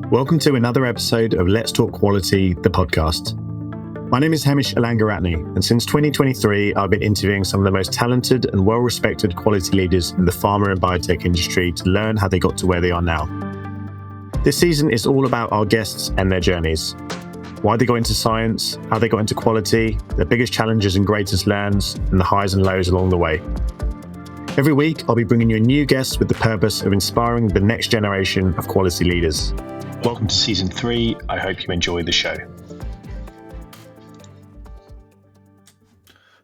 Welcome to another episode of Let's Talk Quality, the podcast. My name is Hemish, and since 2023, I've been interviewing some of the most talented and well-respected quality leaders in the pharma and biotech industry to learn how they got to where they are now. This season is all about our guests and their journeys. Why they got into science, how they got into quality, their biggest challenges and greatest learns, and the highs and lows along the way. Every week, I'll be bringing you a new guest with the purpose of inspiring the next generation of quality leaders. Welcome to Season 3. I hope you enjoy the show.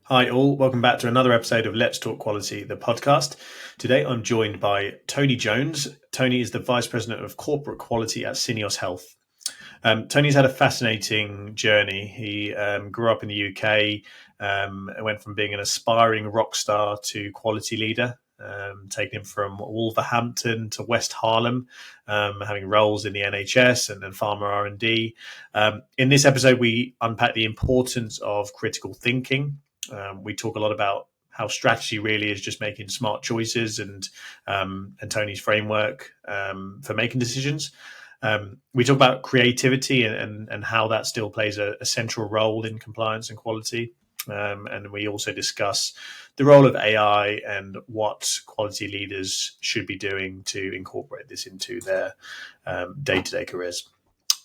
Hi all, welcome back to another episode of Let's Talk Quality, the podcast. Today I'm joined by Tony Jones. Tony is the Vice President of Corporate Quality at Syneos Health. Tony's had a fascinating journey. He grew up in the UK, went from being an aspiring rock star to quality leader, taking him from Wolverhampton to West Harlem, having roles in the NHS and then Pharma R&D. In this episode, we unpack the importance of critical thinking. We talk a lot about how strategy really is just making smart choices and Tony's framework for making decisions. We talk about creativity and how that still plays a central role in compliance and quality. And we also discuss the role of AI and what quality leaders should be doing to incorporate this into their day-to-day careers.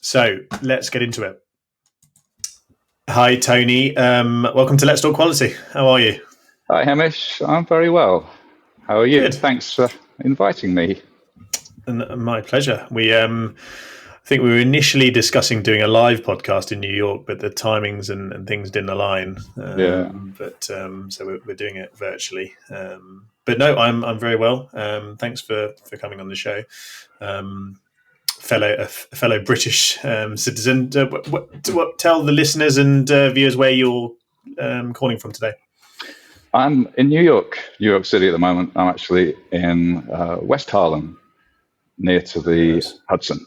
So let's get into it. Hi, Tony. Welcome to Let's Talk Quality. How are you? Hi, Hemish. I'm very well. How are you? Good. Thanks for inviting me. And my pleasure. I think we were initially discussing doing a live podcast in New York, but the timings and things didn't align. So we're doing it virtually. But no, I'm very well. Thanks for coming on the show. Fellow British citizen. Tell the listeners and viewers where you're calling from today. I'm in New York City at the moment. I'm actually in West Harlem, near to the Hudson,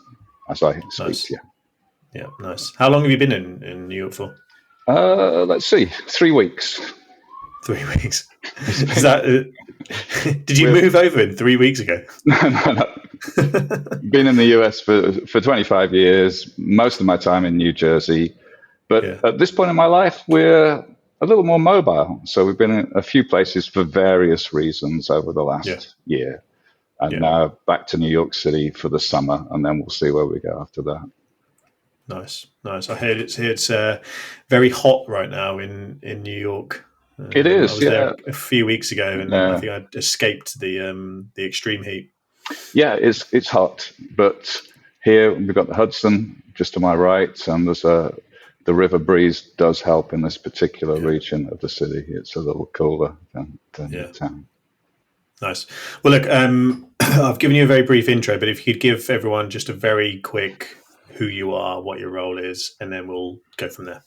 as I speak. Nice. Yeah, nice. How long have you been in New York for? Let's see, 3 weeks. 3 weeks. Is that? Did you move over in 3 weeks ago? No. Been in the US for 25 years, most of my time in New Jersey. But At this point in my life, we're a little more mobile. So we've been in a few places for various reasons over the last year. And now back to New York City for the summer, and then we'll see where we go after that. Nice. I heard it's very hot right now in New York. It is. I was there a few weeks ago, and I think I escaped the extreme heat. Yeah, it's hot, but here we've got the Hudson just to my right, and there's the river breeze does help in this particular region of the city. It's a little cooler than the town. Nice. Well, look, I've given you a very brief intro, but if you could give everyone just a very quick who you are, what your role is, and then we'll go from there.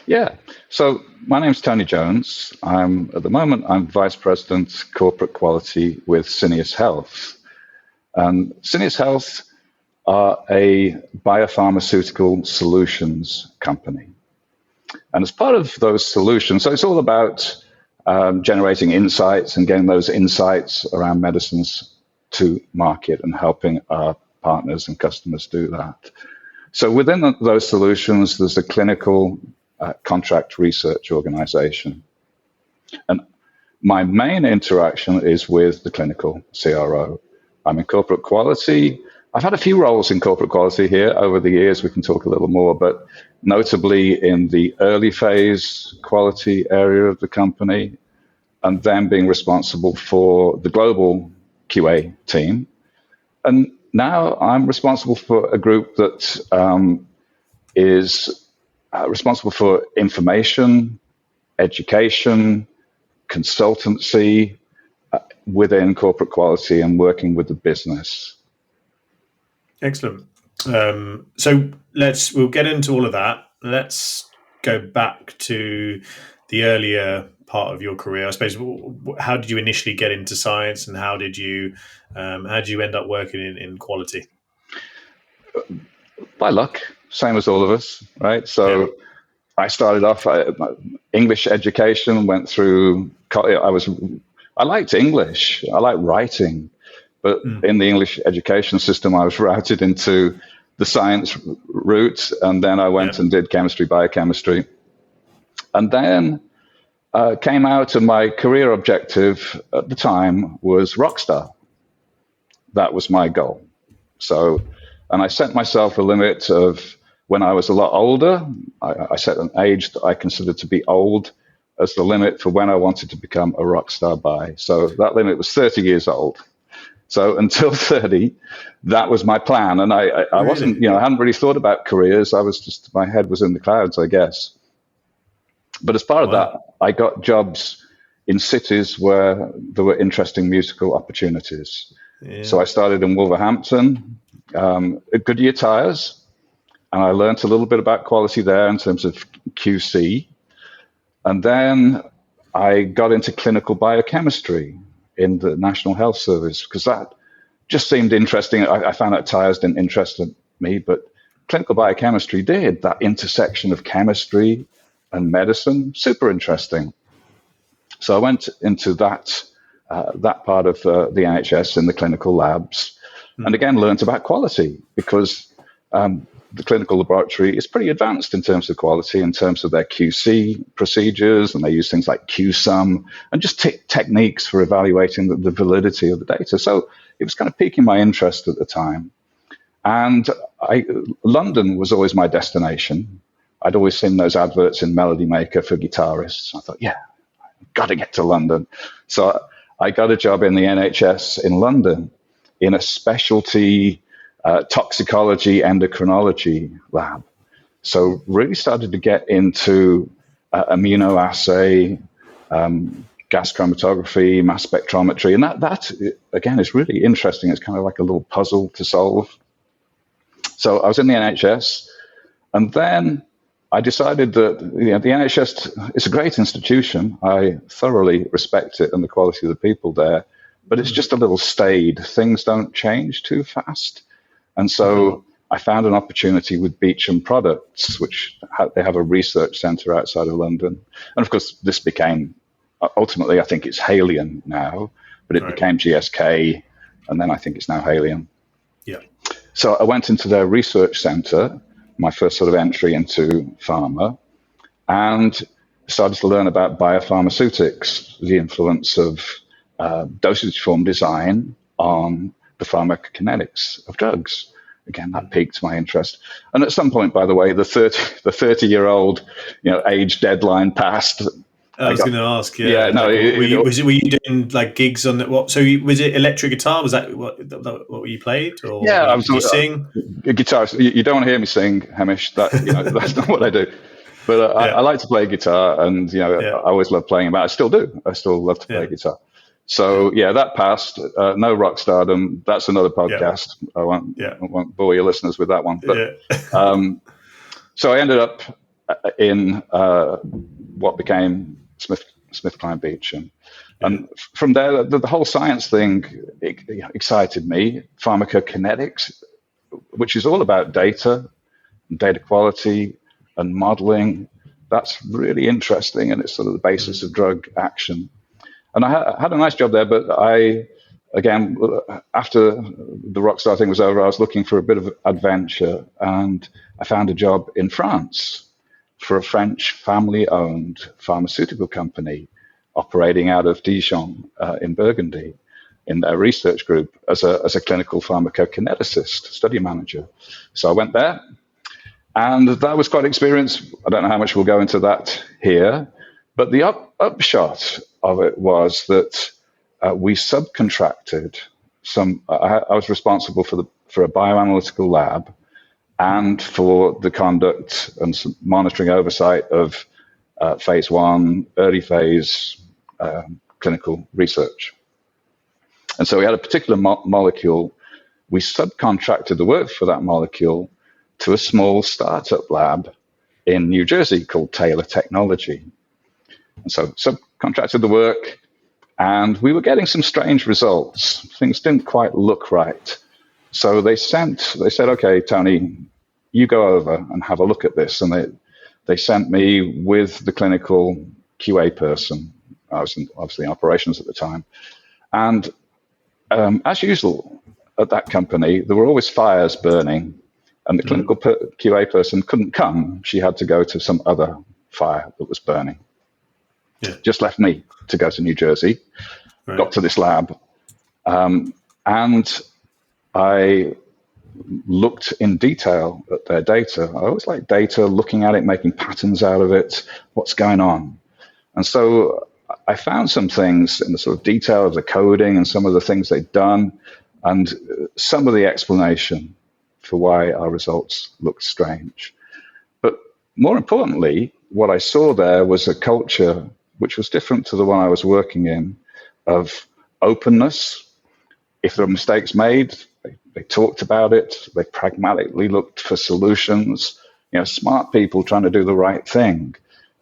Yeah. So my name's Tony Jones. At the moment, I'm Vice President Corporate Quality with Syneos Health. And Syneos Health are a biopharmaceutical solutions company. And as part of those solutions, so it's all about generating insights and getting those insights around medicines to market and helping our partners and customers do that. So within those solutions, there's a clinical contract research organization. And my main interaction is with the clinical CRO. I'm in corporate quality. I've had a few roles in corporate quality here over the years. We can talk a little more, but notably in the early phase quality area of the company, and then being responsible for the global QA team. And now I'm responsible for a group that is responsible for information, education, consultancy within corporate quality and working with the business. Excellent. So we'll get into all of that. Let's go back to the earlier part of your career. I suppose, how did you initially get into science, and how did you end up working in quality? By luck, same as all of us, right? So I started off English education, went through. I liked English. I liked writing. But in the English education system, I was routed into the science route, and then I went and did chemistry, biochemistry, and then came out, and my career objective at the time was rockstar. That was my goal. So, and I set myself a limit of when I was a lot older. I set an age that I considered to be old as the limit for when I wanted to become a rock star by. So that limit was 30 years old. So until 30, that was my plan. And I wasn't, I hadn't really thought about careers. I was just, my head was in the clouds, I guess. But as part of that, I got jobs in cities where there were interesting musical opportunities. Yeah. So I started in Wolverhampton at Goodyear Tires, and I learned a little bit about quality there in terms of QC. And then I got into clinical biochemistry in the National Health Service because that just seemed interesting. I found out tires didn't interest me, but clinical biochemistry did. That intersection of chemistry and medicine, super interesting. So I went into that part of the NHS in the clinical labs, and again learned about quality because the clinical laboratory is pretty advanced in terms of quality, in terms of their QC procedures, and they use things like QSUM and just techniques for evaluating the validity of the data. So it was kind of piquing my interest at the time. And London was always my destination. I'd always seen those adverts in Melody Maker for guitarists. I thought, yeah, I've got to get to London. So I got a job in the NHS in London in a specialty toxicology endocrinology lab. So really started to get into immunoassay, gas chromatography, mass spectrometry. And that again, is really interesting. It's kind of like a little puzzle to solve. So I was in the NHS, and then I decided that the NHS is a great institution. I thoroughly respect it and the quality of the people there, but it's just a little staid. Things don't change too fast. And so I found an opportunity with Beecham Products, which they have a research center outside of London. And of course, this became, ultimately, I think it's Haleon now, but it became GSK, and then I think it's now Haleon. Yeah. So I went into their research center, my first sort of entry into pharma, and started to learn about biopharmaceutics, the influence of dosage form design on the pharmacokinetics of drugs. Again, that piqued my interest. And at some point, by the way, the 30-year-old, age deadline passed. I was going to ask, were you doing like gigs on what? So was it electric guitar? Was that what you played? Or I was you sing? A guitarist. You don't want to hear me sing, Hemish. That's not what I do. But I like to play guitar, and I always love playing it. I still do. I still love to play guitar. So that passed. No rock stardom. That's another podcast. I won't bore your listeners with that one. But so I ended up in what became SmithKline Beecham, and from there, the whole science thing excited me. Pharmacokinetics, which is all about data quality and modeling. That's really interesting, and it's sort of the basis of drug action. And I had a nice job there, but again, after the rockstar thing was over, I was looking for a bit of adventure, and I found a job in France for a French family-owned pharmaceutical company operating out of Dijon in Burgundy in their research group as a clinical pharmacokineticist, study manager. So I went there, and that was quite an experience. I don't know how much we'll go into that here, but the upshot of it was that we subcontracted some. I was responsible for a bioanalytical lab and for the conduct and some monitoring oversight of phase 1, early phase clinical research. And so we had a particular molecule. We subcontracted the work for that molecule to a small startup lab in New Jersey called Taylor Technology. And so subcontracted the work, and we were getting some strange results. Things didn't quite look right. So they said, okay, Tony, you go over and have a look at this. And they sent me with the clinical QA person. I was obviously in operations at the time. And as usual at that company, there were always fires burning And the clinical QA person couldn't come. She had to go to some other fire that was burning. Yeah. Just left me to go to New Jersey, got to this lab, and I looked in detail at their data. I always like data, looking at it, making patterns out of it, what's going on. And so I found some things in the sort of detail of the coding and some of the things they'd done, and some of the explanation for why our results looked strange. But more importantly, what I saw there was a culture which was different to the one I was working in, of openness. If there were mistakes made, they talked about it. They pragmatically looked for solutions. Smart people trying to do the right thing.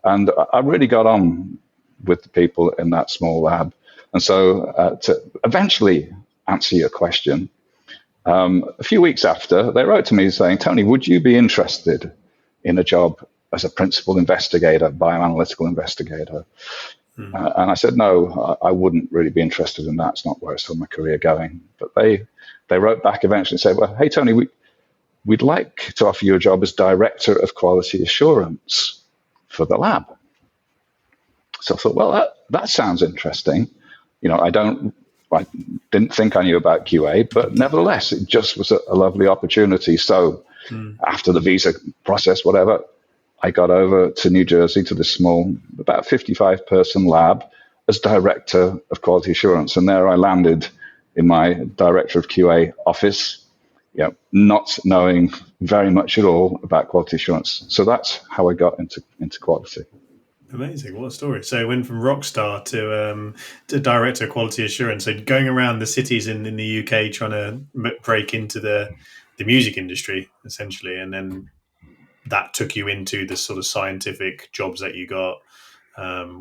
And I really got on with the people in that small lab. And so to eventually answer your question, a few weeks after, they wrote to me saying, Tony, would you be interested in a job as a principal investigator, bioanalytical investigator? And I said, no, I wouldn't really be interested in that. It's not where I saw my career going. But they wrote back eventually and said, well, hey, Tony, we'd like to offer you a job as Director of Quality Assurance for the lab. So I thought, well, that sounds interesting. I didn't think I knew about QA, but nevertheless, it just was a lovely opportunity. So after the visa process, whatever, I got over to New Jersey to this small, about 55-person lab as Director of Quality Assurance. And there I landed in my Director of QA office, not knowing very much at all about quality assurance. So that's how I got into quality. Amazing. What a story. So it went from rock star to Director of Quality Assurance. So going around the cities in the UK trying to break into the music industry, essentially. And then that took you into the sort of scientific jobs that you got,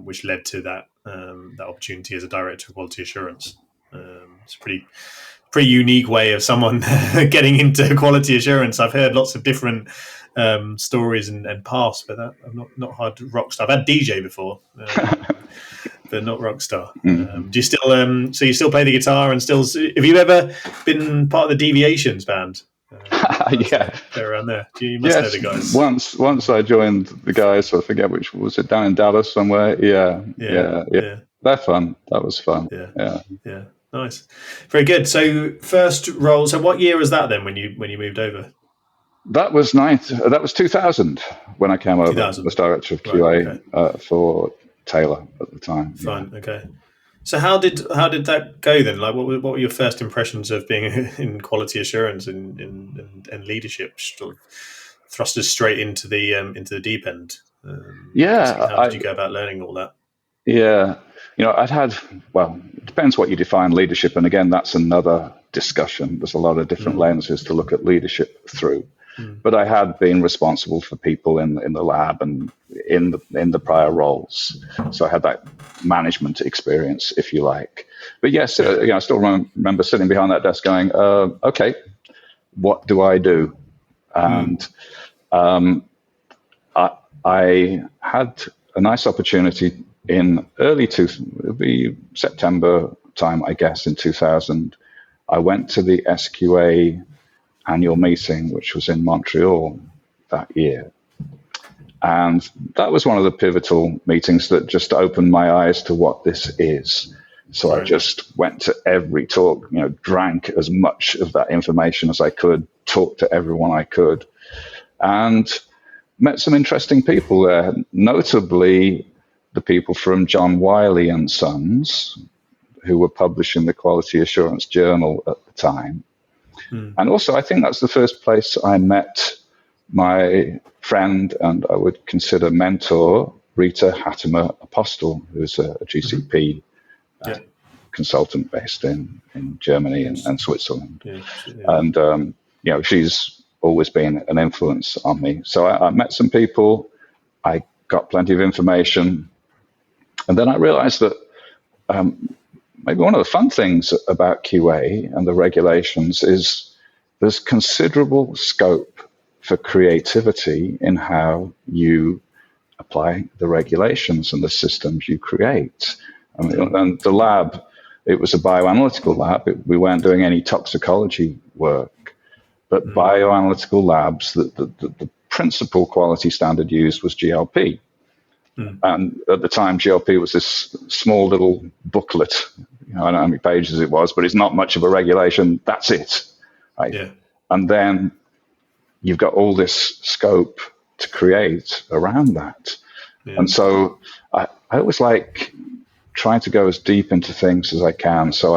which led to that opportunity as a Director of Quality Assurance. It's a pretty unique way of someone getting into quality assurance. I've heard lots of different stories and paths, but I've not had rock star. I've had DJ before, but not rock star. Do you still so you still play the guitar and still? Have you ever been part of the Deviations band? Yeah, they're around there. You must know the guys. Once I joined the guys, so I forget which was it, down in Dallas somewhere. Yeah. They're fun. That was fun. Yeah. Nice, very good. So first role. So what year was that then when you moved over? That was 2000 when I came over 2000. as Director of QA for Taylor at the time. Fine. Yeah. Okay. So how did that go then? Like, what were your first impressions of being in quality assurance and leadership? Sort of thrust us straight into the deep end. How did you go about learning all that? Yeah, it depends what you define leadership, and again, that's another discussion. There's a lot of different lenses to look at leadership through. But I had been responsible for people in the lab and in the prior roles, so I had that management experience, if you like. But yes, I still remember sitting behind that desk going, "Okay, what do I do?" And I had a nice opportunity in it'll be September time, I guess, in 2000. I went to the SQA annual meeting, which was in Montreal that year. And that was one of the pivotal meetings that just opened my eyes to what this is. So I just went to every talk, drank as much of that information as I could, talked to everyone I could, and met some interesting people there, notably the people from John Wiley and Sons, who were publishing the Quality Assurance Journal at the time. And also, I think that's the first place I met my friend and I would consider mentor, Rita Hattemer Apostel, who's a GCP consultant based in Germany and Switzerland. And, she's always been an influence on me. So I met some people, I got plenty of information, and then I realized that maybe one of the fun things about QA and the regulations is there's considerable scope for creativity in how you apply the regulations and the systems you create. And the lab, it was a bioanalytical lab. We weren't doing any toxicology work, at bioanalytical labs that the principal quality standard used was GLP. And at the time, GLP was this small little booklet. I don't know how many pages it was, but it's not much of a regulation. That's it. Right? Yeah. And then you've got all this scope to create around that. Yeah. And so I always like trying to go as deep into things as I can. So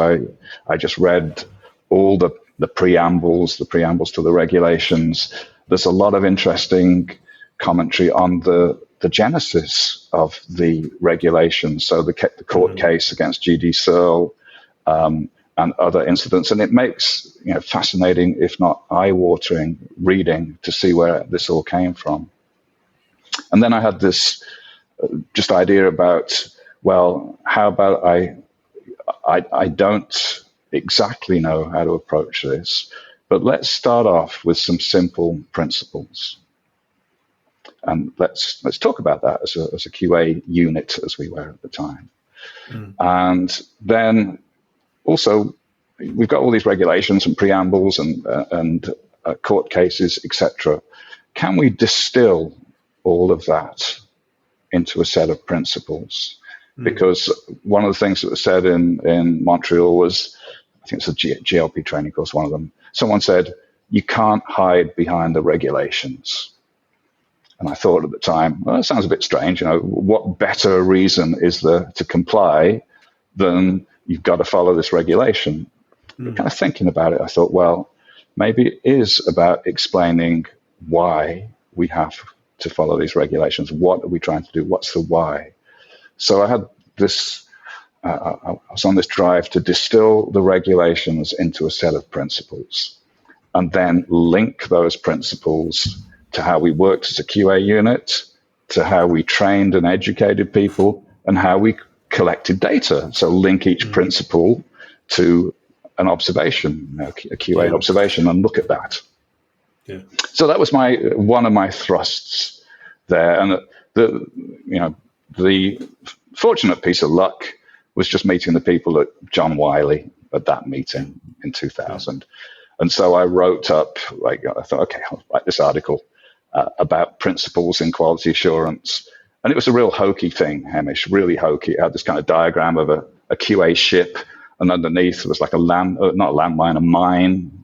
I just read all the preambles to the regulations. There's a lot of interesting commentary on the genesis of the regulations. So the court case against G.D. Searle and other incidents. And it makes fascinating, if not eye-watering, reading to see where this all came from. And then I had this just idea about, well, how about I don't exactly know how to approach this, but let's start off with some simple principles. And let's talk about that as a QA unit, as we were at the time. And then also, we've got all these regulations and preambles and court cases, etc. Can we distill all of that into a set of principles? Because one of the things that was said in Montreal was, I think it's a GLP training course, one of them, someone said, you can't hide behind the regulations. And I thought at the time, well, that sounds a bit strange. What better reason is there to comply than you've got to follow this regulation? Kind of thinking about it, I thought, well, maybe it is about explaining why we have to follow these regulations. What are we trying to do? What's the why? So I had this, I was on this drive to distill the regulations into a set of principles and then link those principles to how we worked as a QA unit, to how we trained and educated people, and how we collected data. So link each principle to an observation, a QA observation, and look at that. Yeah. So that was one of my thrusts there. And the fortunate piece of luck was just meeting the people at John Wiley at that meeting in 2000. And so I wrote up, I thought, okay, I'll write this article about principles in quality assurance. And it was a real hokey thing, Hemish, really hokey. It had this kind of diagram of a QA ship, and underneath was like a mine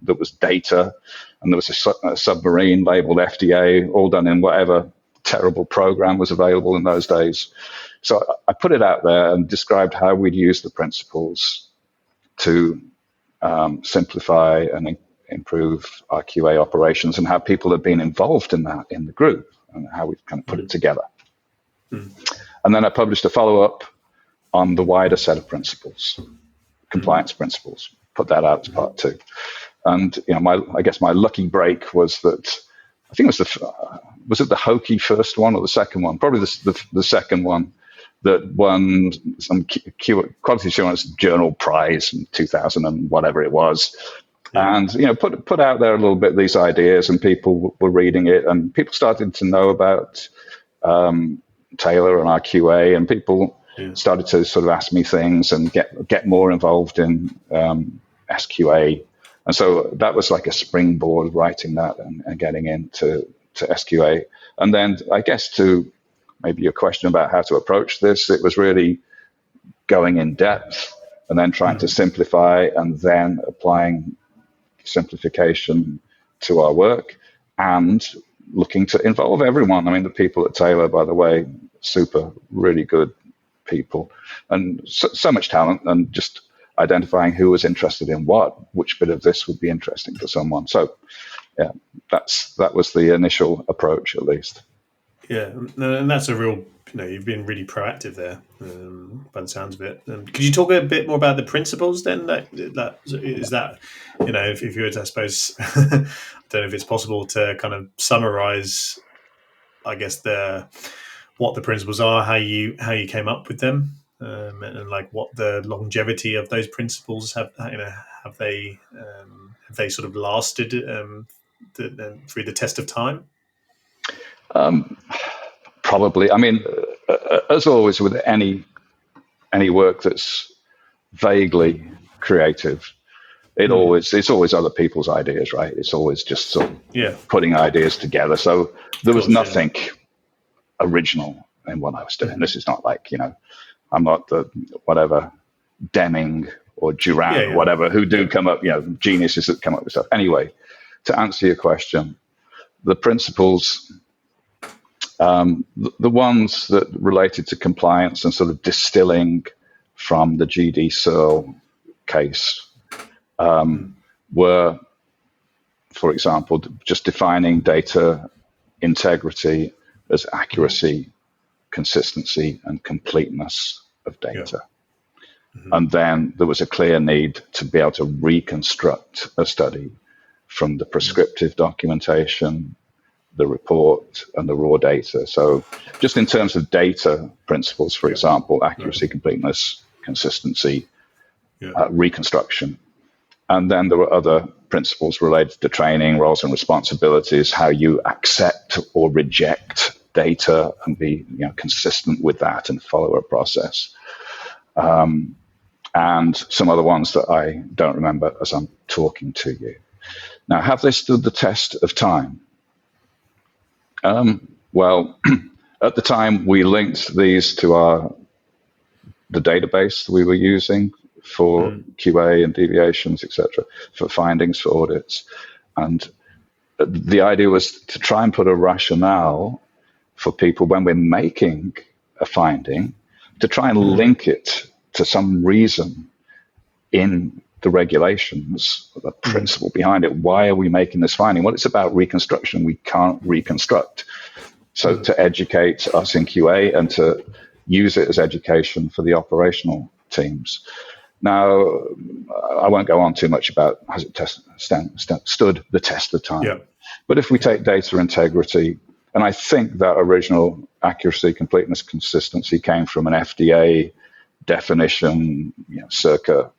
that was data, and there was a submarine labeled FDA, all done in whatever terrible program was available in those days. So I put it out there and described how we'd use the principles to simplify and improve our QA operations, and how people have been involved in that in the group, and how we've kind of put it together. And then I published a follow-up on the wider set of principles, compliance principles, put that out as part 2. And I guess my lucky break was that, I think it was it the hokey first one or the second one? Probably the second one, that won some quality assurance journal prize in 2000 and whatever it was. And put out there a little bit these ideas, and people were reading it, and people started to know about Taylor and our QA, and people started to sort of ask me things and get more involved in SQA. And so that was like a springboard, writing that and getting into SQA. And then I guess to maybe your question about how to approach this, it was really going in depth and then trying to simplify, and then applying simplification to our work and looking to involve everyone. I mean, the people at Taylor, by the way, super, really good people, and so much talent, and just identifying who was interested in which bit of this would be interesting for someone. So yeah, that was the initial approach, at least. Yeah, and that's a real, you've been really proactive there, by the sounds of it. Could you talk a bit more about the principles then? That is that, if you were to, I suppose, I don't know if it's possible to kind of summarize, I guess, what the principles are, how you came up with them, and like what the longevity of those principles have they sort of lasted through the test of time? Probably. I mean, as always with any work that's vaguely creative, It's always other people's ideas, right? It's always just sort of putting ideas together. So there was nothing original in what I was doing. This is not like, I'm not the whatever Deming or Durant or whatever who do come up, geniuses that come up with stuff. Anyway, to answer your question, the principles, the ones that related to compliance and sort of distilling from the GD Searle case were, for example, just defining data integrity as accuracy, consistency, and completeness of data. And then there was a clear need to be able to reconstruct a study from the prescriptive documentation, the report, and the raw data. So just in terms of data principles, for example, accuracy, completeness, consistency, reconstruction. And then there were other principles related to training, roles and responsibilities, how you accept or reject data and be consistent with that and follow a process. And some other ones that I don't remember as I'm talking to you. Now, have they stood the test of time? Well, at the time, we linked these to the database we were using for QA and deviations, etc., for findings, for audits. And the idea was to try and put a rationale for people when we're making a finding, to try and link it to some reason in the regulations, the principle behind it. Why are we making this finding? Well, it's about reconstruction. We can't reconstruct. So to educate us in QA and to use it as education for the operational teams. Now, I won't go on too much about has it stood the test of time. Yeah. But if we take data integrity, and I think that original accuracy, completeness, consistency came from an FDA definition, circa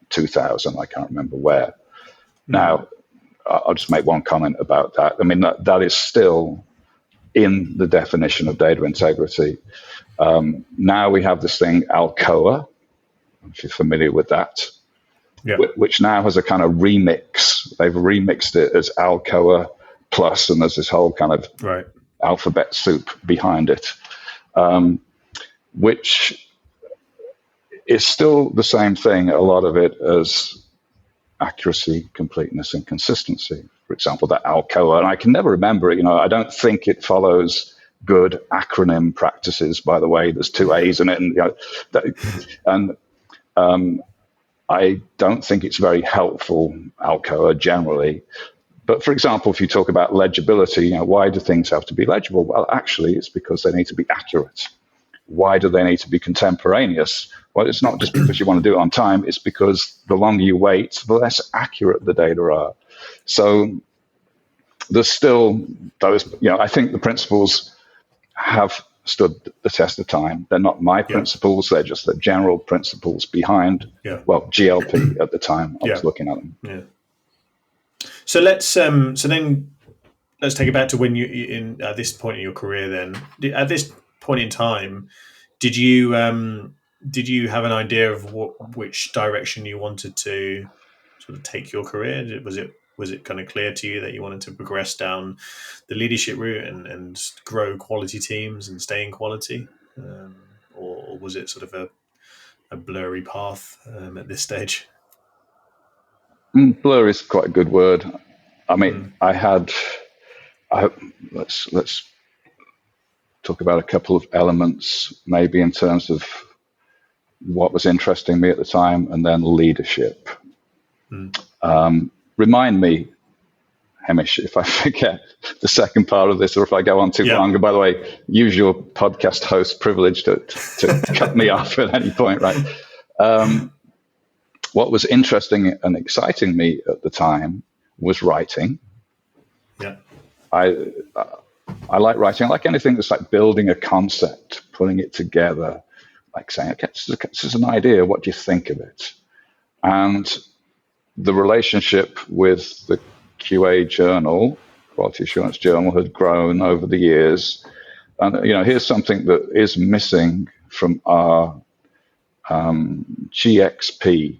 2000, I can't remember where. Now, I'll just make one comment about that. I mean, that is still in the definition of data integrity. Now we have this thing, Alcoa, if you're familiar with that, which now has a kind of remix. They've remixed it as Alcoa Plus, and there's this whole kind of alphabet soup behind it, which is still the same thing, a lot of it, as accuracy, completeness, and consistency. For example, that Alcoa, and I can never remember it. I don't think it follows good acronym practices, by the way. There's 2 A's in it, and I don't think it's very helpful, Alcoa, generally. But for example, if you talk about legibility, why do things have to be legible? Well, actually, it's because they need to be accurate. Why do they need to be contemporaneous? Well, it's not just because you want to do it on time. It's because the longer you wait, the less accurate the data are. So there's still those, I think the principles have stood the test of time. They're not my principles. They're just the general principles behind, GLP at the time. I was looking at them. Yeah. So let's then let's take it back to when you at this point in your career. Then at this point in time, did you have an idea of which direction you wanted to sort of take your career? Was it kind of clear to you that you wanted to progress down the leadership route and grow quality teams and stay in quality, or was it sort of a blurry path at this stage? Blur is quite a good word. I mean, let's talk about a couple of elements, maybe in terms of what was interesting me at the time, and then leadership. Remind me, Hemish, if I forget the second part of this, or if I go on too long. And by the way, use your podcast host privilege to cut me off at any point, right? What was interesting and exciting me at the time was writing. Yeah, I like writing. I like anything that's like building a concept, putting it together, like saying, okay, this is an idea. What do you think of it? And the relationship with the QA journal, Quality Assurance Journal, had grown over the years. And, here's something that is missing from our GXP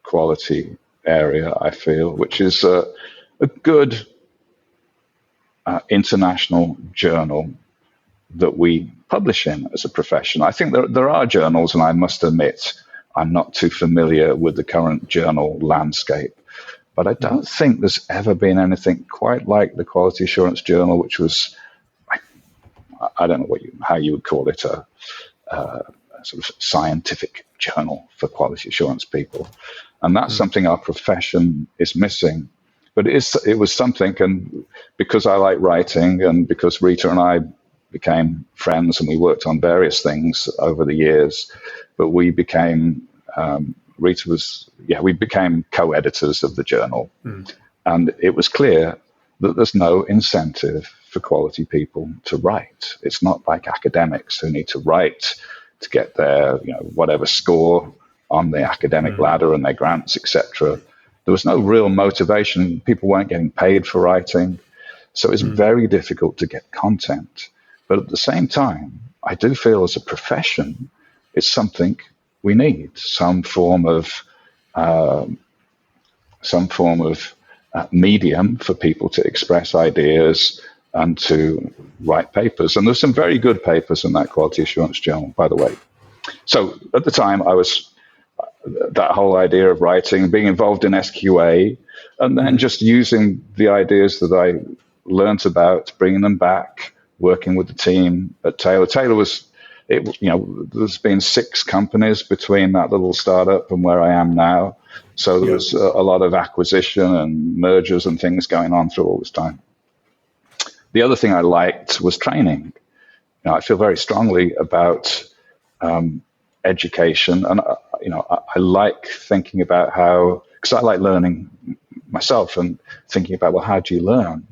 quality area, I feel, which is a good international journal that we publish in as a profession. I think there are journals, and I must admit, I'm not too familiar with the current journal landscape, but I don't think there's ever been anything quite like the Quality Assurance Journal, which was, I don't know how you would call it, a sort of scientific journal for quality assurance people. And that's something our profession is missing. But it was something, and because I like writing, and because Rita and I became friends, and we worked on various things over the years, but we became we became co-editors of the journal, and it was clear that there's no incentive for quality people to write. It's not like academics who need to write to get their whatever score on the academic ladder and their grants, etc. There was no real motivation. People weren't getting paid for writing. So it's very difficult to get content. But at the same time, I do feel as a profession, it's something we need, some form of medium for people to express ideas and to write papers. And there's some very good papers in that Quality Assurance Journal, by the way. So at the time, I was that whole idea of writing, being involved in SQA, and then just using the ideas that I learnt about, bringing them back, working with the team at Taylor. Taylor was, there's been 6 companies between that little startup and where I am now. So there was a lot of acquisition and mergers and things going on through all this time. The other thing I liked was training. I feel very strongly about education, and I like thinking about how, because I like learning myself and thinking about, well, how do you learn?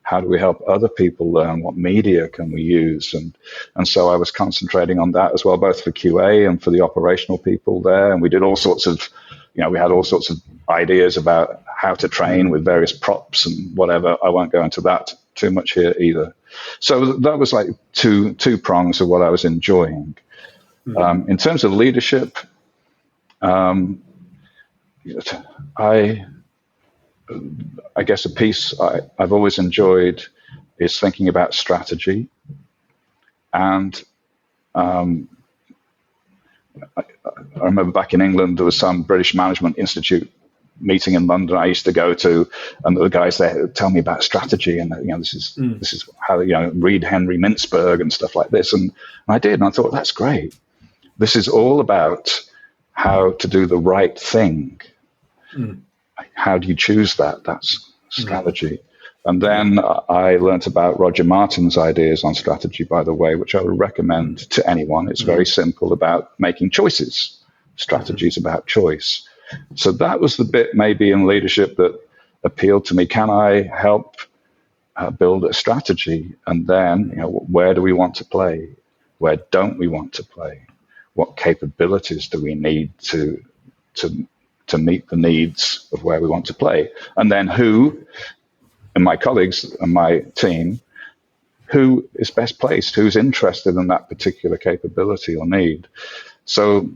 How do we help other people learn? What media can we use? And so I was concentrating on that as well, both for QA and for the operational people there. And we did all sorts of, we had all sorts of ideas about how to train with various props and whatever. I won't go into that too much here either. So that was like two prongs of what I was enjoying. In terms of leadership, I guess a piece I've always enjoyed is thinking about strategy. And I remember back in England, there was some British Management Institute meeting in London I used to go to, and the guys there would tell me about strategy, and this is how read Henry Mintzberg and stuff like this, and I did, and I thought, that's great. This is all about how to do the right thing. How do you choose that? That's strategy. And then I learnt about Roger Martin's ideas on strategy, by the way, which I would recommend to anyone. It's very simple, about making choices. Strategy is about choice. So that was the bit maybe in leadership that appealed to me. Can I help build a strategy? And then, where do we want to play? Where don't we want to play? What capabilities do we need to meet the needs of where we want to play? And then who, and my colleagues and my team, who is best placed, who's interested in that particular capability or need? So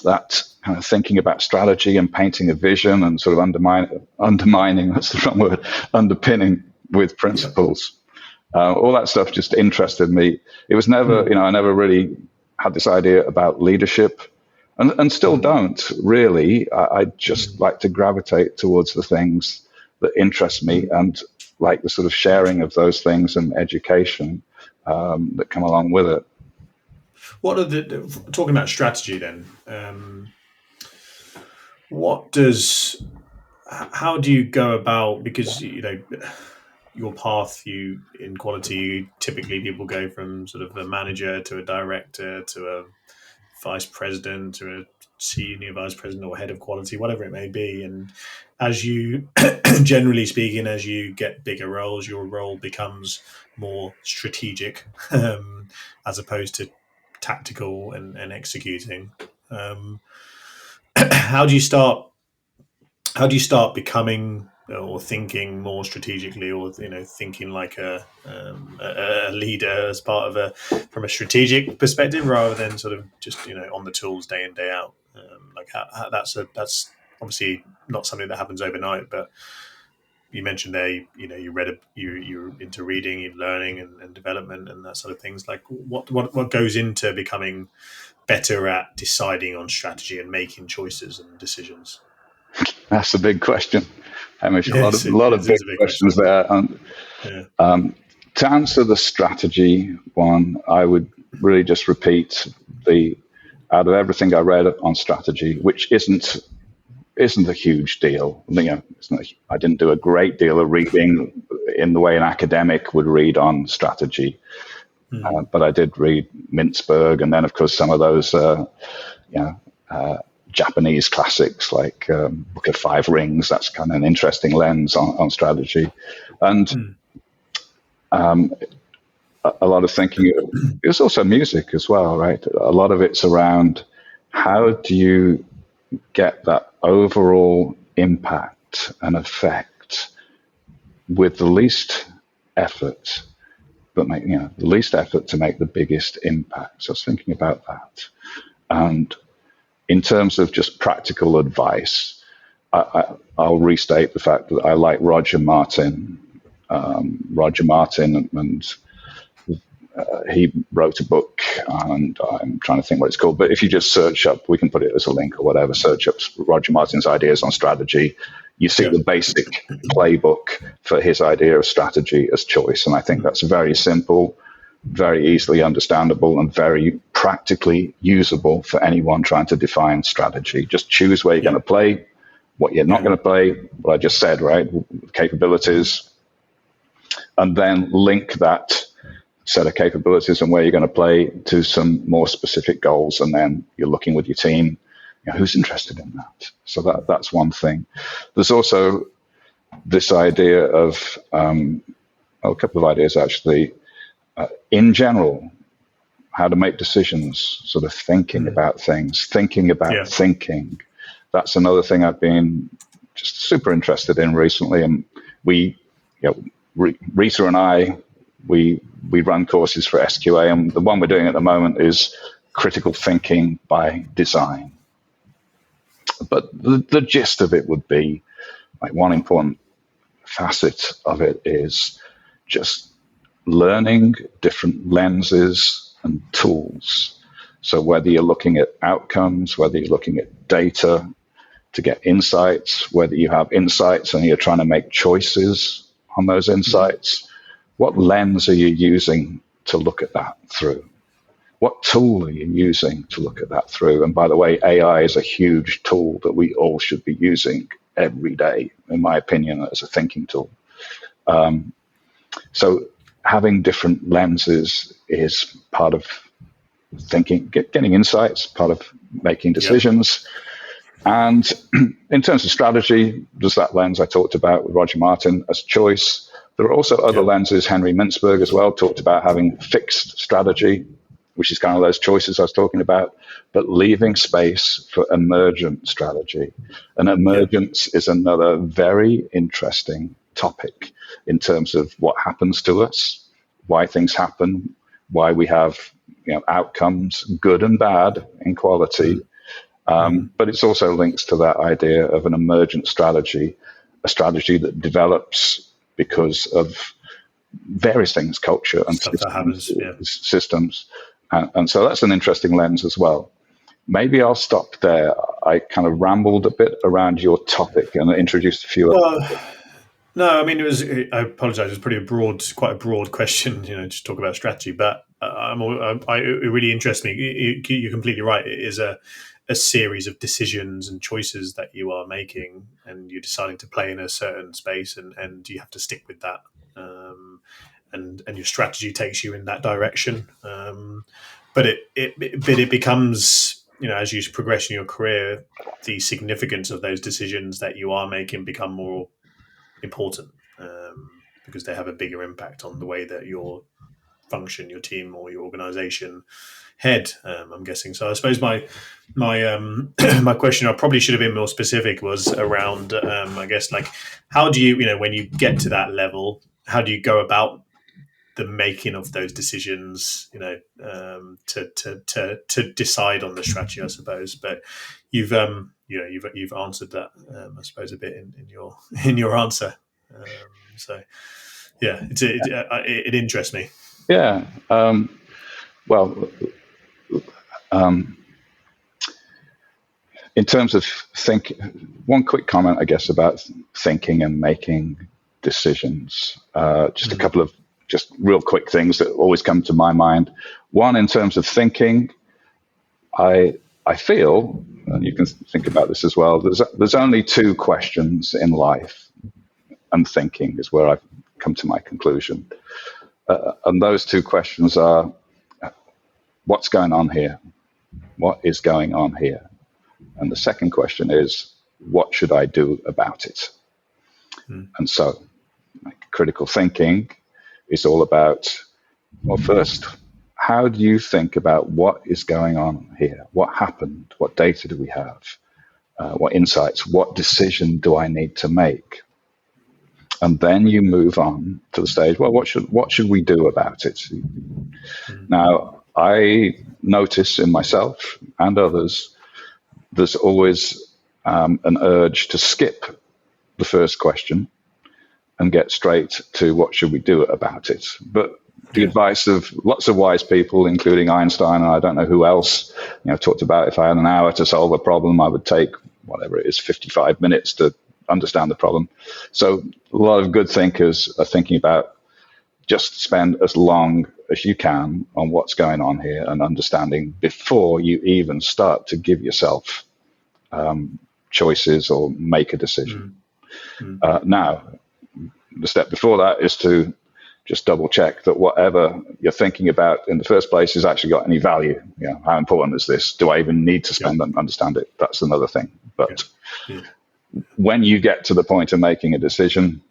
that kind of thinking about strategy and painting a vision and sort of undermining, that's the wrong word, underpinning with principles. All that stuff just interested me. It was never, I never really had this idea about leadership, and still don't really. I just like to gravitate towards the things that interest me, and like the sort of sharing of those things and education that come along with it. What are talking about strategy then? How do you go about, because your path, in quality, typically people go from sort of a manager to a director to a vice president to a senior vice president or head of quality, whatever it may be. And as you, generally speaking, as you get bigger roles, your role becomes more strategic as opposed to tactical and executing. How do you start becoming or thinking more strategically, or thinking like a leader as part of from a strategic perspective, rather than sort of just on the tools day in day out? That's obviously not something that happens overnight, but you mentioned there, you're into reading and learning and development and that sort of things. Like what goes into becoming better at deciding on strategy and making choices and decisions? That's a big question, Hemish. Yes, A it lot of is big a big questions question. there. And Yeah. to answer the strategy one, I would really just repeat out of everything I read on strategy, which isn't a huge deal. I didn't do a great deal of reading in the way an academic would read on strategy, but I did read Mintzberg, and then of course some of those Japanese classics like Book of Five Rings. That's kind of an interesting lens on strategy, and a lot of thinking. It's also music as well, right? A lot of it's around how do you get that overall impact and effect with the least effort, but the least effort to make the biggest impact. So I was thinking about that. And in terms of just practical advice, I'll restate the fact that I like Roger Martin. And he wrote a book, and I'm trying to think what it's called. But if you just search up, we can put it as a link or whatever, search up Roger Martin's ideas on strategy, you see the basic playbook for his idea of strategy as choice. And I think that's very simple, very easily understandable, and very practically usable for anyone trying to define strategy. Just choose where you're going to play, what you're not going to play, what I just said, right? Capabilities, and then link that set of capabilities and where you're going to play to some more specific goals. And then you're looking with your team, who's interested in that. So that's one thing. There's also this idea of, a couple of ideas actually, in general, how to make decisions, sort of thinking about things, thinking about thinking. That's another thing I've been just super interested in recently. And Rita and I, we run courses for SQA, and the one we're doing at the moment is critical thinking by design. But the gist of it would be, like, one important facet of it is just learning different lenses and tools. So whether you're looking at outcomes, whether you're looking at data to get insights, whether you have insights and you're trying to make choices on those insights, what lens are you using to look at that through? What tool are you using to look at that through? And by the way, AI is a huge tool that we all should be using every day, in my opinion, as a thinking tool. So having different lenses is part of thinking, getting insights, part of making decisions. And in terms of strategy, there's that lens I talked about with Roger Martin as choice. There are also other lenses. Henry Mintzberg as well talked about having fixed strategy, which is kind of those choices I was talking about, but leaving space for emergent strategy. And emergence is another very interesting topic in terms of what happens to us, why things happen, why we have outcomes, good and bad in quality. But it's also links to that idea of an emergent strategy, a strategy that develops because of various things, culture and stuff that happens, systems. And so that's an interesting lens as well. Maybe I'll stop there. I kind of rambled a bit around your topic and introduced a few other. No, I mean, I apologize. It was quite a broad question, to talk about strategy. But it really interests me. You're completely right. It is a series of decisions and choices that you are making, and you're deciding to play in a certain space, and you have to stick with that. And your strategy takes you in that direction. But it becomes, as you progress in your career, the significance of those decisions that you are making become more important, because they have a bigger impact on the way that your function, your team, or your organization head. I'm guessing. So I suppose my my question, I probably should have been more specific, was around, I guess, like, how do you, when you get to that level, how do you go about the making of those decisions, to decide on the strategy, I suppose. But you've you've answered that, I suppose, a bit in your answer. So yeah, it interests me. Yeah. Well, in terms of one quick comment, I guess, about thinking and making decisions. Just a couple of just real quick things that always come to my mind. One, in terms of thinking, I feel, and you can think about this as well, there's only two questions in life, and thinking is where I've come to my conclusion. And those two questions are, what's going on here? What is going on here? And the second question is, what should I do about it? And so critical thinking is all about, well, first, how do you think about what is going on here? What happened? What data do we have? What insights? What decision do I need to make? And then you move on to the stage, well, what should we do about it? Now, I notice in myself and others, there's always an urge to skip the first question and get straight to what should we do about it. But the advice of lots of wise people, including Einstein, and I don't know who else, talked about if I had an hour to solve a problem, I would take whatever it is, 55 minutes to understand the problem. So a lot of good thinkers are thinking about just spend as long as you can on what's going on here and understanding before you even start to give yourself choices or make a decision. Now, the step before that is to just double check that whatever you're thinking about in the first place has actually got any value. How important is this? Do I even need to spend and understand it? That's another thing. But when you get to the point of making a decision,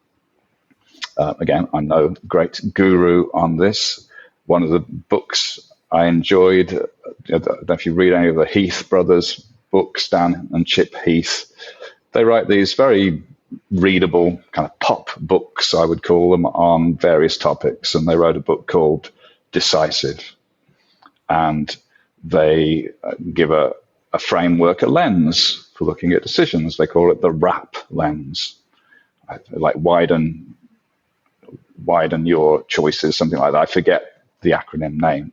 again, I'm no great guru on this. One of the books I enjoyed, I don't know if you read any of the Heath brothers books, Dan and Chip Heath, they write these very readable kind of pop books, I would call them, on various topics. And they wrote a book called Decisive. And they give a framework, a lens for looking at decisions. They call it the RAP lens, like widen your choices, something like that. I forget the acronym name.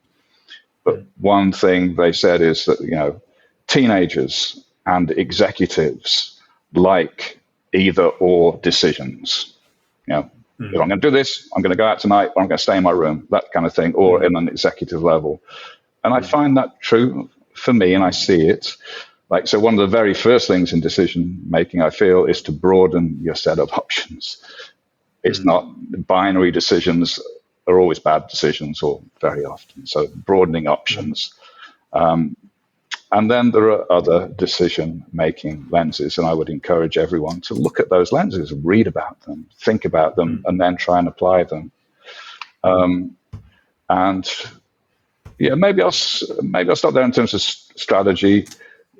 But one thing they said is that, teenagers and executives like either or decisions. If I'm going to do this, I'm going to go out tonight, or I'm going to stay in my room, that kind of thing, or in an executive level. And I find that true for me, and I see it. So one of the very first things in decision making, I feel, is to broaden your set of options. It's not binary decisions are always bad decisions, or very often. So broadening options. And then there are other decision-making lenses, and I would encourage everyone to look at those lenses, read about them, think about them, and then try and apply them. Maybe I'll stop there in terms of strategy.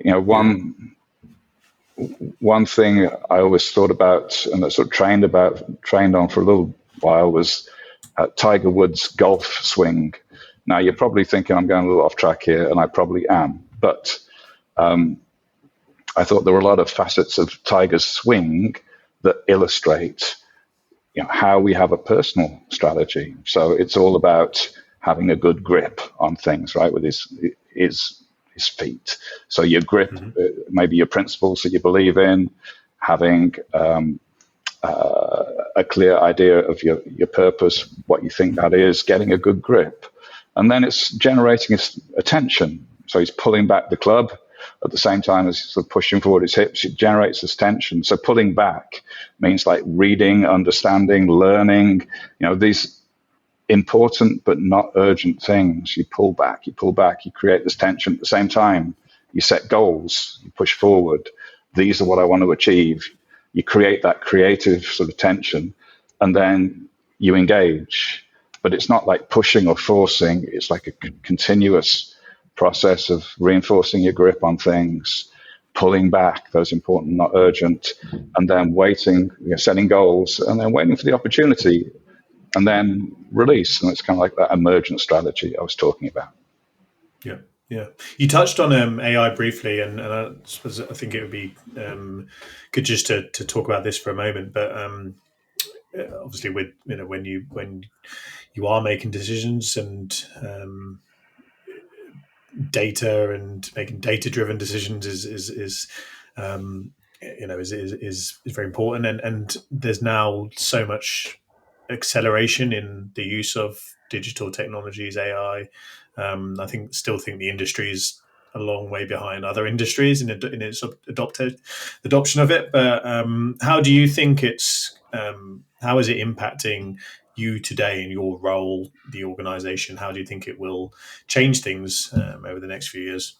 One thing I always thought about and that sort of trained on for a little while was Tiger Woods' golf swing. Now, you're probably thinking I'm going a little off track here, and I probably am. But I thought there were a lot of facets of Tiger's swing that illustrate, how we have a personal strategy. So it's all about having a good grip on things, right, with his feet. So your grip, maybe your principles that you believe in, having a clear idea of your purpose, what you think that is, getting a good grip. And then it's generating attention. So he's pulling back the club at the same time as he's sort of pushing forward his hips. It generates this tension. So pulling back means like reading, understanding, learning, these important but not urgent things. You pull back, you create this tension. At the same time, you set goals, you push forward. These are what I want to achieve. You create that creative sort of tension, and then you engage. But it's not like pushing or forcing. It's like a continuous process of reinforcing your grip on things, pulling back those important, not urgent, and then waiting, setting goals, and then waiting for the opportunity, and then release. And it's kind of like that emergent strategy I was talking about. Yeah. Yeah, you touched on AI briefly, and I suppose I think it would be good just to talk about this for a moment. But obviously, with when you are making decisions and data and making data driven decisions is very important, and there's now so much acceleration in the use of digital technologies, AI. I still think the industry is a long way behind other industries in its adoption of it. But how do you think how is it impacting you today in your role, the organization? How do you think it will change things over the next few years?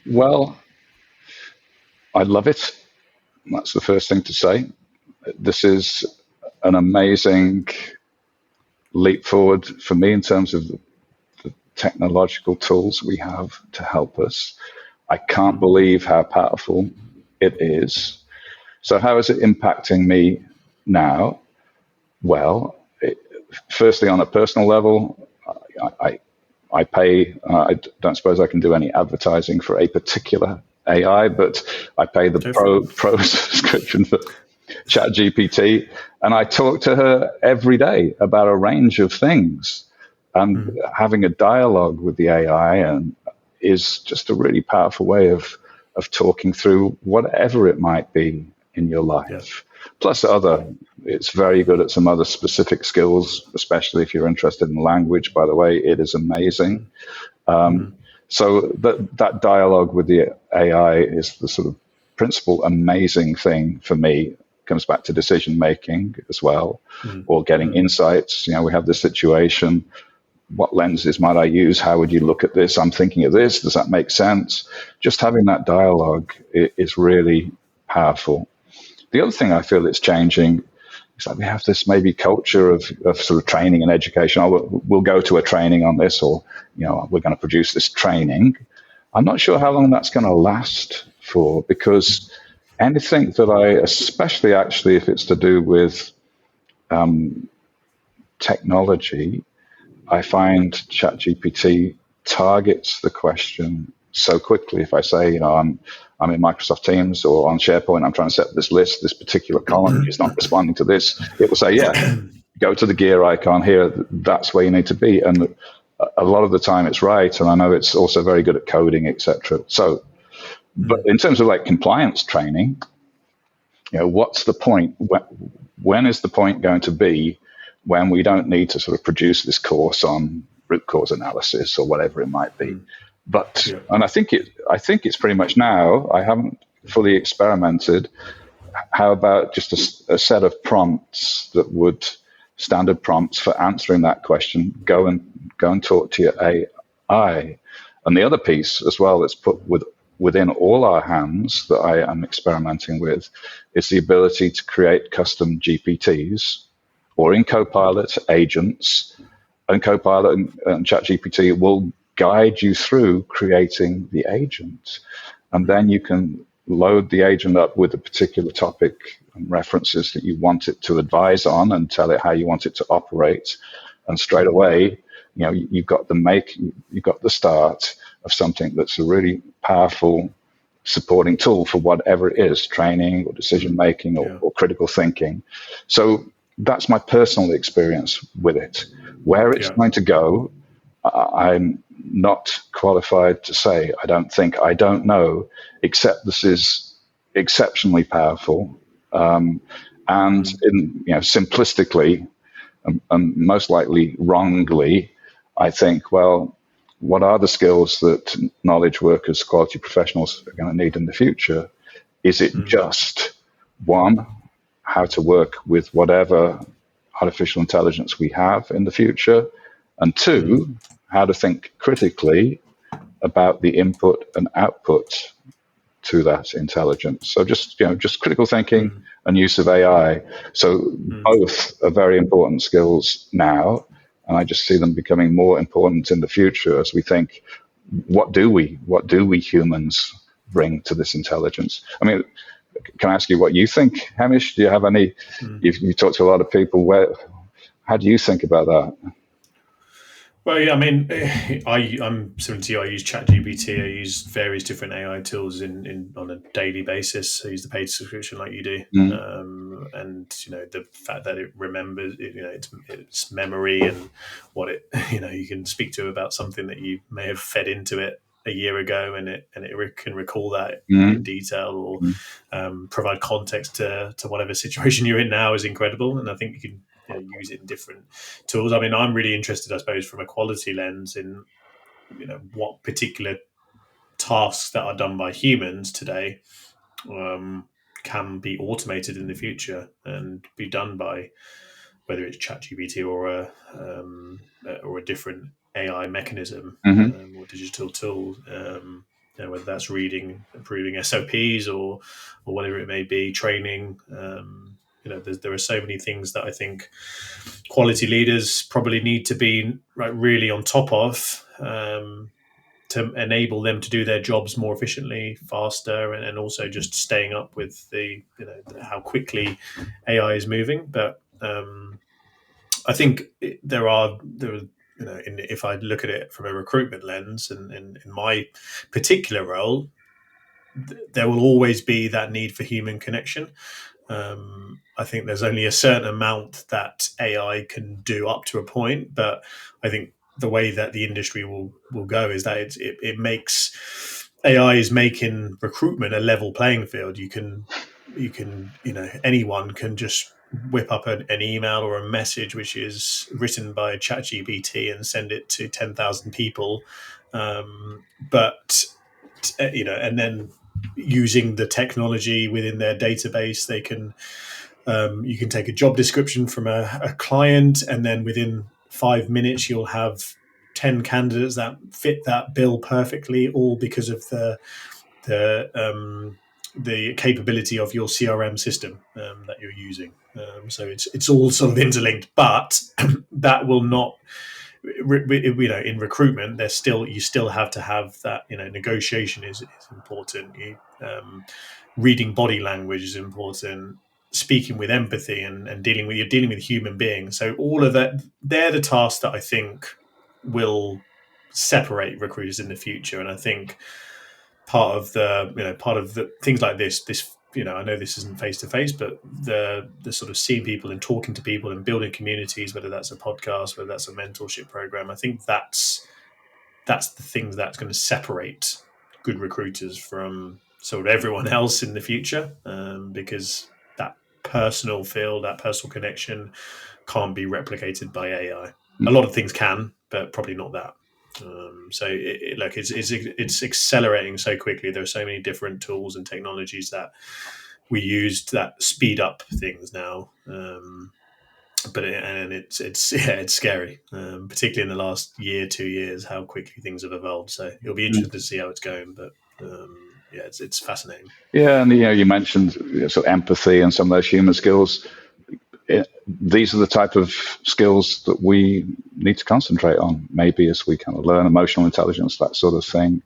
Well, I love it. That's the first thing to say. This is an amazing leap forward for me in terms of the technological tools we have to help us. I can't believe how powerful it is. So how is it impacting me now? Well, firstly, on a personal level, I pay, I don't suppose I can do any advertising for a particular AI, but I pay the pro subscription for ChatGPT, and I talk to her every day about a range of things. And having a dialogue with the AI is just a really powerful way of talking through whatever it might be in your life. Yeah. Plus it's very good at some other specific skills, especially if you're interested in language. By the way, it is amazing. So that dialogue with the AI is the sort of principal amazing thing for me. It comes back to decision making as well, or getting insights. We have this situation. What lenses might I use? How would you look at this? I'm thinking of this. Does that make sense? Just having that dialogue is really powerful. The other thing I feel it's changing is that we have this maybe culture of sort of training and education. We'll go to a training on this, or we're going to produce this training. I'm not sure how long that's going to last for, because anything that especially actually if it's to do with technology, I find ChatGPT targets the question so quickly. If I say, I'm in Microsoft Teams or on SharePoint, I'm trying to set this list, this particular column is not responding to this, it will say, yeah, go to the gear icon here. That's where you need to be. And a lot of the time it's right. And I know it's also very good at coding, etc. So, but in terms of like compliance training, what's the point? When is the point going to be when we don't need to sort of produce this course on root cause analysis or whatever it might be? But and I think it's pretty much now. I haven't fully experimented. How about just a set of prompts standard prompts for answering that question? Go and talk to your AI. And the other piece as well that's put within all our hands that I am experimenting with is the ability to create custom GPTs, or in Copilot agents, and Copilot and ChatGPT will guide you through creating the agent. And then you can load the agent up with a particular topic and references that you want it to advise on, and tell it how you want it to operate. And straight away, you've got the start of something that's a really powerful supporting tool for whatever it is, training or decision making or critical thinking. So that's my personal experience with it. Where it's going to go, I'm not qualified to say. I don't know, except this is exceptionally powerful. And simplistically, and most likely wrongly, I think, well, what are the skills that knowledge workers, quality professionals are going to need in the future? Is it just, one, how to work with whatever artificial intelligence we have in the future, and two, how to think critically about the input and output to that intelligence? So just critical thinking and use of AI. So both are very important skills now, and I just see them becoming more important in the future as we think, what do we humans bring to this intelligence? I mean, can I ask you what you think, Hemish? Do you have any? You talk to a lot of people. How do you think about that? Well, yeah, I mean, I'm similar to you. I use ChatGPT. I use various different AI tools on a daily basis. I use the paid subscription like you do, Mm. and the fact that it remembers, its memory and what it, you can speak to about something that you may have fed into it a year ago, and it can recall that in Mm. detail, or Mm. provide context to whatever situation you're in now is incredible. And I think you can use it in different tools. I mean, I'm really interested, I suppose, from a quality lens in what particular tasks that are done by humans today can be automated in the future and be done by whether it's ChatGPT or a different AI mechanism Mm-hmm. or digital tool. Whether that's reading, improving SOPs, or whatever it may be, training. There are so many things that I think quality leaders probably need to be really on top of to enable them to do their jobs more efficiently, faster, and also just staying up with how quickly AI is moving. But I think if I look at it from a recruitment lens, and in my particular role, there will always be that need for human connection. I think there's only a certain amount that AI can do up to a point, but I think the way that the industry will go is that it makes AI is making recruitment a level playing field. Anyone can just whip up an email or a message which is written by ChatGPT and send it to 10,000 people, but and then using the technology within their database, they can you can take a job description from a client, and then within 5 minutes you'll have 10 candidates that fit that bill perfectly, all because of the capability of your CRM system that you're using. So it's all sort of interlinked, but that will not. In recruitment, you still have to have that. Negotiation is important. Reading body language is important. Speaking with empathy and you're dealing with human beings. So all of that, they're the tasks that I think will separate recruiters in the future. And I think part of the things like this I know this isn't face to face, but the sort of seeing people and talking to people and building communities, whether that's a podcast, whether that's a mentorship program, I think that's the thing that's going to separate good recruiters from sort of everyone else in the future, because that personal feel, that personal connection can't be replicated by AI. A lot of things can, but probably not that. It's accelerating so quickly. There are so many different tools and technologies that we use that speed up things now. It's scary, particularly in the last year, 2 years, how quickly things have evolved. So it'll be interesting to see how it's going. But it's fascinating. Yeah, and you mentioned sort of empathy and some of those human skills. These are the type of skills that we need to concentrate on, maybe as we kind of learn emotional intelligence, that sort of thing.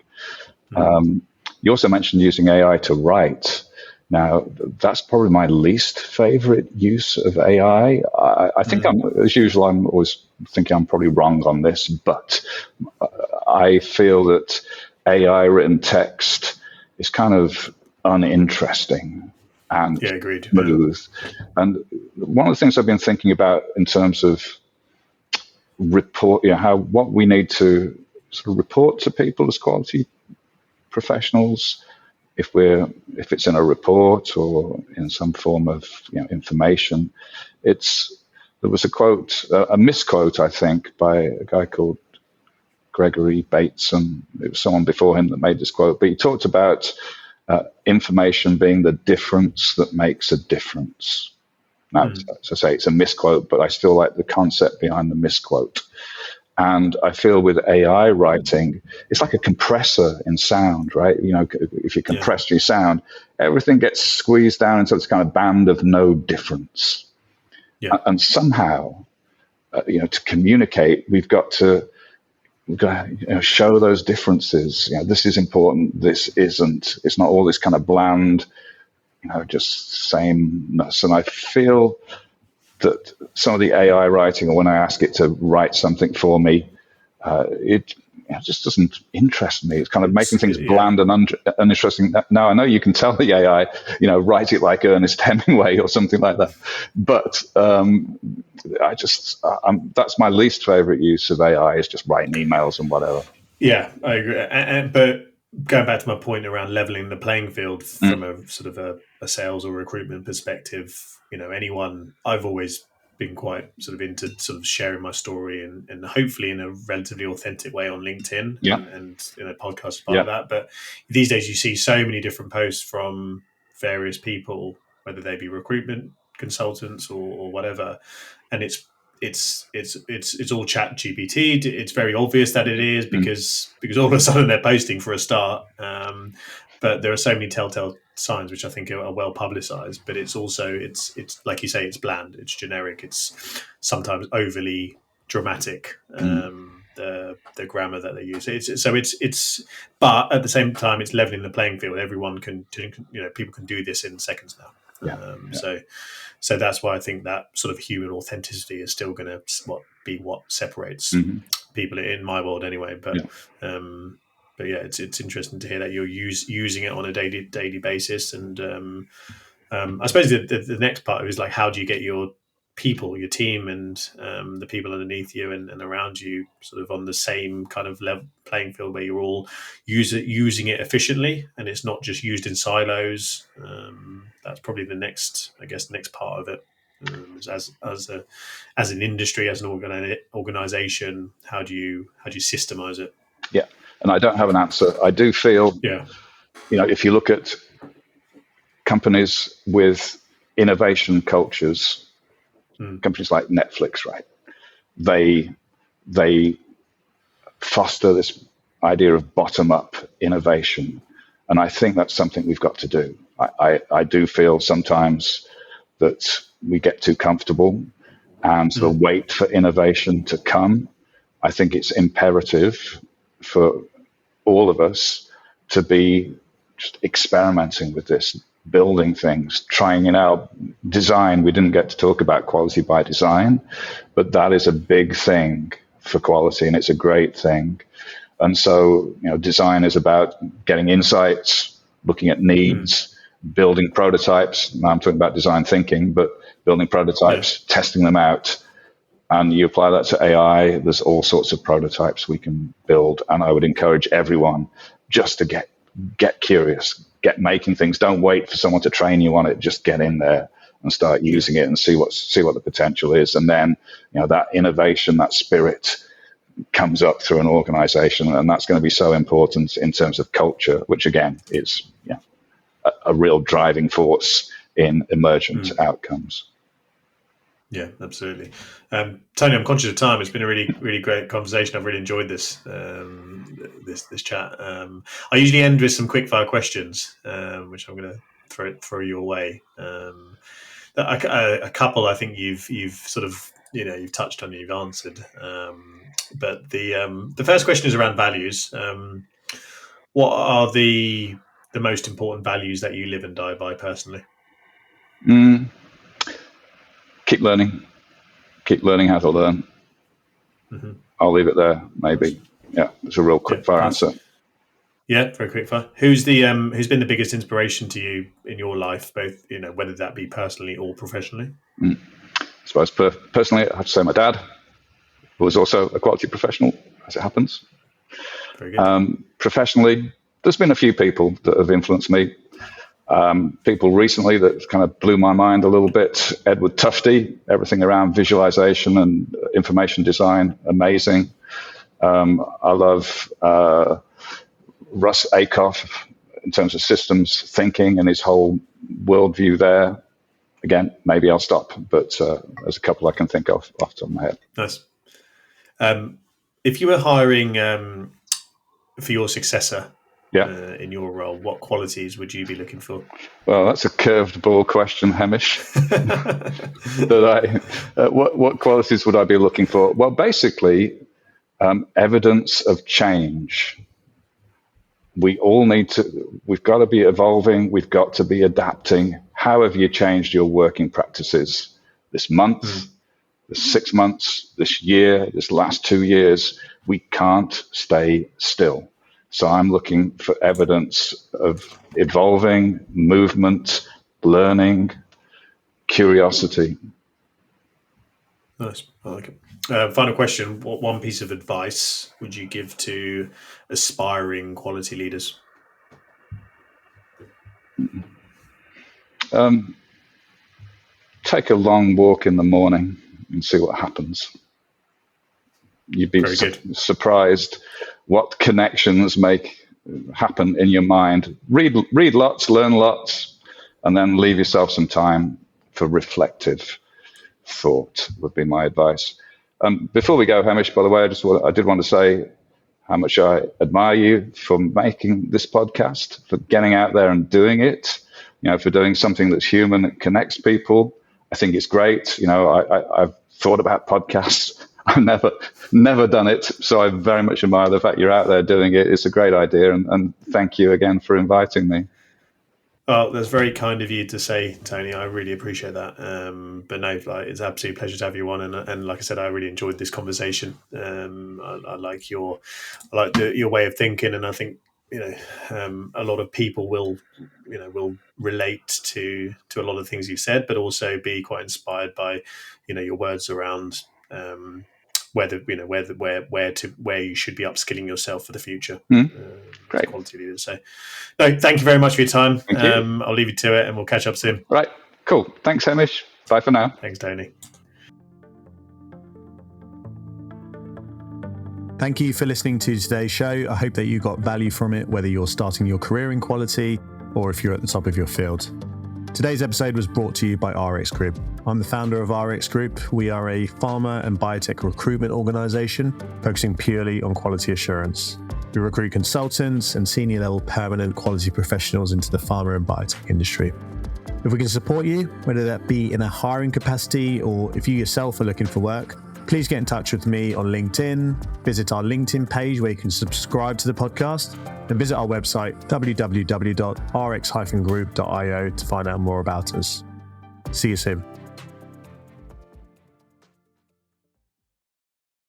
You also mentioned using AI to write. Now, that's probably my least favorite use of AI. I think as usual, I'm always thinking I'm probably wrong on this, but I feel that AI written text is kind of uninteresting and agreed. smooth. Yeah. And one of the things I've been thinking about in terms of what we need to sort of report to people as quality professionals, if it's in a report or in some form of information. There was a misquote, I think, by a guy called Gregory Bates, and it was someone before him that made this quote, but he talked about information being the difference that makes a difference. Now, as I say, it's a misquote, but I still like the concept behind the misquote. And I feel with AI writing, it's like a compressor in sound, right? If you compress your sound, everything gets squeezed down into this kind of band of no difference. Yeah. And somehow, to communicate, we've got to show those differences. This is important. This isn't. It's not all this kind of bland, just sameness. And I feel that some of the AI writing, or when I ask it to write something for me, it just doesn't interest me. It's kind of making things bland and uninteresting. Now, I know you can tell the AI, write it like Ernest Hemingway or something like that. But that's my least favorite use of AI, is just writing emails and whatever. Yeah, I agree. But going back to my point around leveling the playing field from a sort of a sales or recruitment perspective, anyone, I've always been quite sort of into sort of sharing my story and hopefully in a relatively authentic way on LinkedIn and podcast is part of that. But these days you see so many different posts from various people, whether they be recruitment consultants or whatever, and it's all chat GPT. It's very obvious that it is because all of a sudden they're posting for a start. But there are so many telltale signs which I think are well publicized. But it's also it's like you say, it's bland, it's generic, it's sometimes overly dramatic. The grammar that they use. But at the same time, it's leveling the playing field. Everyone people can do this in seconds now. So that's why I think that sort of human authenticity is still going to be what separates people in my world anyway. But yeah, it's interesting to hear that you're using it on a daily basis. And I suppose the next part is like, how do you get your people, your team, and the people underneath you and around you sort of on the same kind of level playing field where you're all using it efficiently and it's not just used in silos. That's probably the next part of it. As an industry, as an organization, how do you systemize it? Yeah, and I don't have an answer. I do feel, if you look at companies with innovation cultures, companies like Netflix, right? They foster this idea of bottom-up innovation, and I think that's something we've got to do. I do feel sometimes that we get too comfortable and sort of wait for innovation to come. I think it's imperative for all of us to be just experimenting with this, building things, trying it out. Design, we didn't get to talk about quality by design, but that is a big thing for quality and it's a great thing. And so, design is about getting insights, looking at needs, building prototypes. Now I'm talking about design thinking, but building prototypes, testing them out. And you apply that to AI, there's all sorts of prototypes we can build. And I would encourage everyone just to get curious, get making things. Don't wait for someone to train you on it. Just get in there and start using it and see what the potential is. And then, that innovation, that spirit comes up through an organization. And that's going to be so important in terms of culture, which again is a real driving force in emergent outcomes. Yeah, absolutely. Tony, I'm conscious of time. It's been a really, really great conversation. I've really enjoyed this this chat. I usually end with some quickfire questions, which I'm going to throw your way. A couple I think you've sort of you've touched on, you've answered. But the first question is around values. What are the most important values that you live and die by personally? Keep learning how to learn. I'll leave it there, maybe. Yeah, it's a real quick fire answer. Yeah, very quick fire. Who's been the biggest inspiration to you in your life, both whether that be personally or professionally? I suppose personally, I have to say my dad, who was also a quality professional, as it happens. Very good. Professionally, there's been a few people that have influenced me. People recently that kind of blew my mind a little bit. Edward Tufte, everything around visualization and information design, amazing. I love Russ Akoff in terms of systems thinking and his whole worldview there. Again, maybe I'll stop, but there's a couple I can think of off the top of my head. Nice. If you were hiring for your successor, in your role, what qualities would you be looking for? Well, that's a curved ball question, Hemish. What qualities would I be looking for? Well, basically, evidence of change. We've got to be evolving. We've got to be adapting. How have you changed your working practices this month, this 6 months, this year, this last 2 years, we can't stay still. So I'm looking for evidence of evolving, movement, learning, curiosity. Nice. I like it. Final question. What one piece of advice would you give to aspiring quality leaders? Take a long walk in the morning and see what happens. You'd be surprised what connections happen in your mind. Read lots, learn lots, and then leave yourself some time for reflective thought would be my advice. Before we go, Hemish, by the way, I did want to say how much I admire you for making this podcast, for getting out there and doing it, for doing something that's human, that connects people. I think it's great. I've thought about podcasts. I've never done it. So I very much admire the fact you're out there doing it. It's a great idea. And thank you again for inviting me. Well, that's very kind of you to say, Tony. I really appreciate that. But no, it's an absolute pleasure to have you on. And like I said, I really enjoyed this conversation. I like your way of thinking, and I think a lot of people will relate to a lot of things you said, but also be quite inspired by your words around where you should be upskilling yourself for the future. Great. Quality leaders. So, no, thank you very much for your time. Thank you. I'll leave you to it, and we'll catch up soon. Right. Cool. Thanks, Hemish. Bye for now. Thanks, Tony. Thank you for listening to today's show. I hope that you got value from it, whether you're starting your career in quality or if you're at the top of your field. Today's episode was brought to you by RX Group. I'm the founder of RX Group. We are a pharma and biotech recruitment organization focusing purely on quality assurance. We recruit consultants and senior level permanent quality professionals into the pharma and biotech industry. If we can support you, whether that be in a hiring capacity or if you yourself are looking for work, please get in touch with me on LinkedIn, visit our LinkedIn page where you can subscribe to the podcast, and visit our website, www.rx-group.io, to find out more about us. See you soon.